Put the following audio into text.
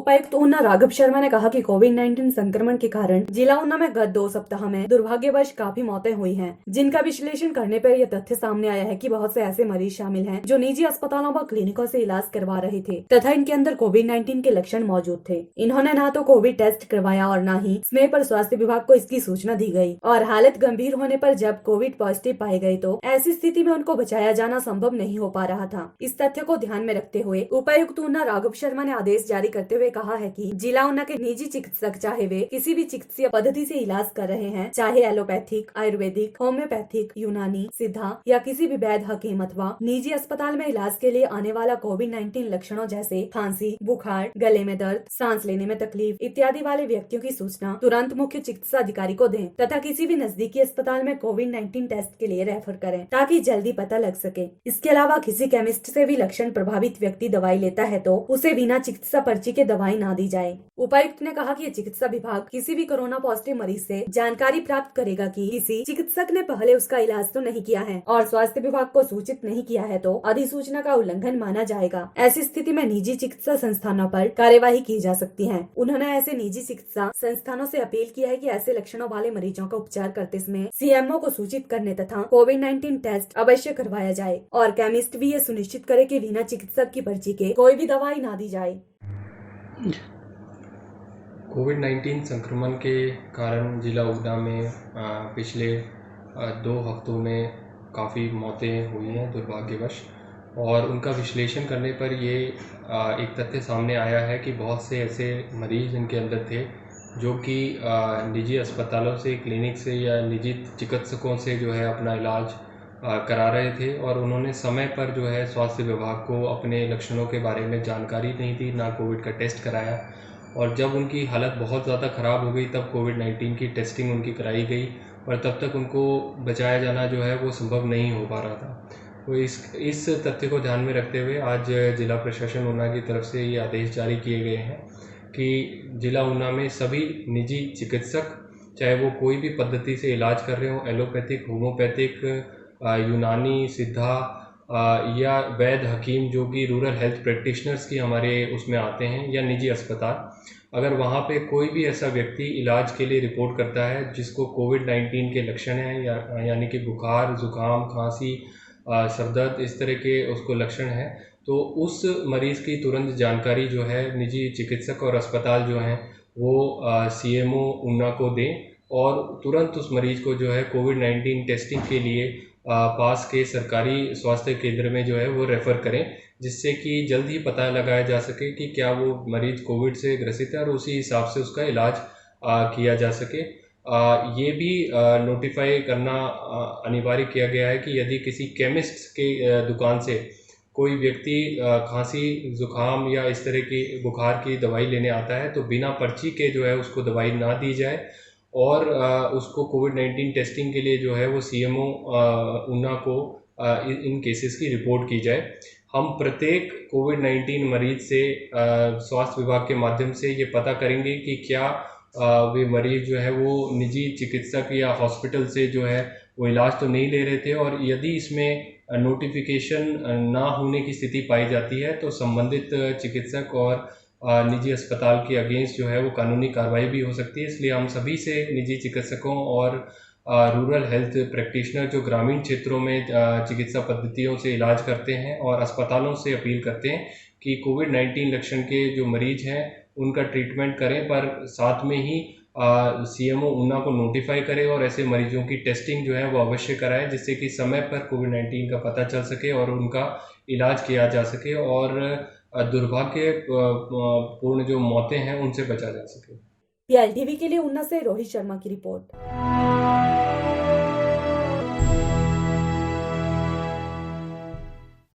उपायुक्त ऊना राघव शर्मा ने कहा कि कोविड-19 संक्रमण के कारण जिला ऊना में गत 2 सप्ताह में दुर्भाग्यवश काफी मौतें हुई हैं, जिनका विश्लेषण करने पर यह तथ्य सामने आया है कि बहुत से ऐसे मरीज शामिल हैं जो निजी अस्पतालों व क्लिनिकों से इलाज करवा रहे थे तथा इनके अंदर कोविड-19 के लक्षण मौजूद थे। इन्होंने न तो कोविड टेस्ट करवाया और न ही समय पर स्वास्थ्य विभाग को इसकी सूचना दी गयी और हालत गंभीर होने पर जब कोविड पॉजिटिव पाए गए तो ऐसी स्थिति में उनको बचाया जाना संभव नहीं हो पा रहा था। इस तथ्य को ध्यान में रखते हुए उपायुक्त ऊना राघव शर्मा ने आदेश जारी करते हुए कहा है कि जिला ऊना के निजी चिकित्सक चाहे वे किसी भी चिकित्सीय पद्धति से इलाज कर रहे हैं, चाहे एलोपैथिक, आयुर्वेदिक, होम्योपैथिक, यूनानी, सिद्धा या किसी भी वैद्य हकीम अथवा निजी अस्पताल में इलाज के लिए आने वाला कोविड-19 लक्षणों जैसे खांसी, बुखार, गले में दर्द, सांस लेने में तकलीफ इत्यादि वाले व्यक्तियों की सूचना तुरंत मुख्य चिकित्सा अधिकारी को दें तथा किसी भी नजदीकी अस्पताल में कोविड-19 टेस्ट के लिए रेफर करें ताकि जल्दी पता लग सके। इसके अलावा किसी केमिस्ट से भी लक्षण प्रभावित व्यक्ति दवाई लेता है तो उसे बिना चिकित्सा पर्ची के दवाई ना दी जाए। उपायुक्त ने कहा कि चिकित्सा विभाग किसी भी कोरोना पॉजिटिव मरीज से जानकारी प्राप्त करेगा कि किसी चिकित्सक ने पहले उसका इलाज तो नहीं किया है और स्वास्थ्य विभाग को सूचित नहीं किया है तो अधिसूचना का उल्लंघन माना जाएगा। ऐसी स्थिति में निजी चिकित्सा संस्थानों पर कार्यवाही की जा सकती है। उन्होंने ऐसे निजी चिकित्सा संस्थानों से अपील की है कि ऐसे लक्षणों वाले मरीजों का उपचार करते समय सीएमओ को सूचित करने तथा कोविड-19 टेस्ट अवश्य करवाया जाए और केमिस्ट भी ये सुनिश्चित करे कि बिना चिकित्सक की पर्ची के कोई भी दवाई ना दी जाए। कोविड-19 संक्रमण के कारण जिला ऊना में पिछले 2 हफ्तों में काफ़ी मौतें हुई हैं दुर्भाग्यवश, और उनका विश्लेषण करने पर ये एक तथ्य सामने आया है कि बहुत से ऐसे मरीज़ इनके अंदर थे जो कि निजी अस्पतालों से, क्लिनिक से या निजी चिकित्सकों से जो है अपना इलाज करा रहे थे और उन्होंने समय पर जो है स्वास्थ्य विभाग को अपने लक्षणों के बारे में जानकारी नहीं दी, ना कोविड का टेस्ट कराया, और जब उनकी हालत बहुत ज़्यादा ख़राब हो गई तब कोविड-19 की टेस्टिंग उनकी कराई गई और तब तक उनको बचाया जाना जो है वो संभव नहीं हो पा रहा था। तो इस तथ्य को ध्यान में रखते हुए आज जिला प्रशासन ऊना की तरफ से ये आदेश जारी किए गए हैं कि जिला ऊना में सभी निजी चिकित्सक, चाहे वो कोई भी पद्धति से इलाज कर रहे हों, एलोपैथिक, होम्योपैथिक, यूनानी, सिद्धा या वैद्य हकीम जो कि रूरल हेल्थ प्रैक्टिशनर्स की हमारे उसमें आते हैं, या निजी अस्पताल, अगर वहाँ पे कोई भी ऐसा व्यक्ति इलाज के लिए रिपोर्ट करता है जिसको कोविड-19 के लक्षण हैं यानी कि बुखार, ज़ुकाम, खांसी, सर दर्द, इस तरह के उसको लक्षण हैं, तो उस मरीज़ की तुरंत जानकारी जो है निजी चिकित्सक और अस्पताल जो हैं वो सीएमओ ऊना को दें और तुरंत उस मरीज़ को जो है कोविड-19 टेस्टिंग के लिए पास के सरकारी स्वास्थ्य केंद्र में जो है वो रेफ़र करें, जिससे कि जल्द ही पता लगाया जा सके कि क्या वो मरीज़ कोविड से ग्रसित है और उसी हिसाब से उसका इलाज किया जा सके। ये भी नोटिफाई करना अनिवार्य किया गया है कि यदि किसी केमिस्ट के दुकान से कोई व्यक्ति खांसी, ज़ुकाम या इस तरह की बुखार की दवाई लेने आता है तो बिना पर्ची के जो है उसको दवाई ना दी जाए और उसको कोविड-19 टेस्टिंग के लिए जो है वो सीएमओ ऊना को इन केसेस की रिपोर्ट की जाए। हम प्रत्येक कोविड-19 मरीज से स्वास्थ्य विभाग के माध्यम से ये पता करेंगे कि क्या वे मरीज़ जो है वो निजी चिकित्सक या हॉस्पिटल से जो है वो इलाज तो नहीं ले रहे थे, और यदि इसमें नोटिफिकेशन ना होने की स्थिति पाई जाती है तो संबंधित चिकित्सक और निजी अस्पताल के अगेंस्ट जो है वो कानूनी कार्रवाई भी हो सकती है। इसलिए हम सभी से निजी चिकित्सकों और रूरल हेल्थ प्रैक्टिशनर जो ग्रामीण क्षेत्रों में चिकित्सा पद्धतियों से इलाज करते हैं और अस्पतालों से अपील करते हैं कि कोविड-19 लक्षण के जो मरीज हैं उनका ट्रीटमेंट करें, पर साथ में ही सीएमओ ऊना को नोटिफाई करें और ऐसे मरीजों की टेस्टिंग जो है वो अवश्य कराएं, जिससे कि समय पर कोविड-19 का पता चल सके और उनका इलाज किया जा सके और दुर्भाग्यपूर्ण जो मौतें हैं उनसे बचा जा सके। PLTV के लिए ऊना से रोहित शर्मा की रिपोर्ट।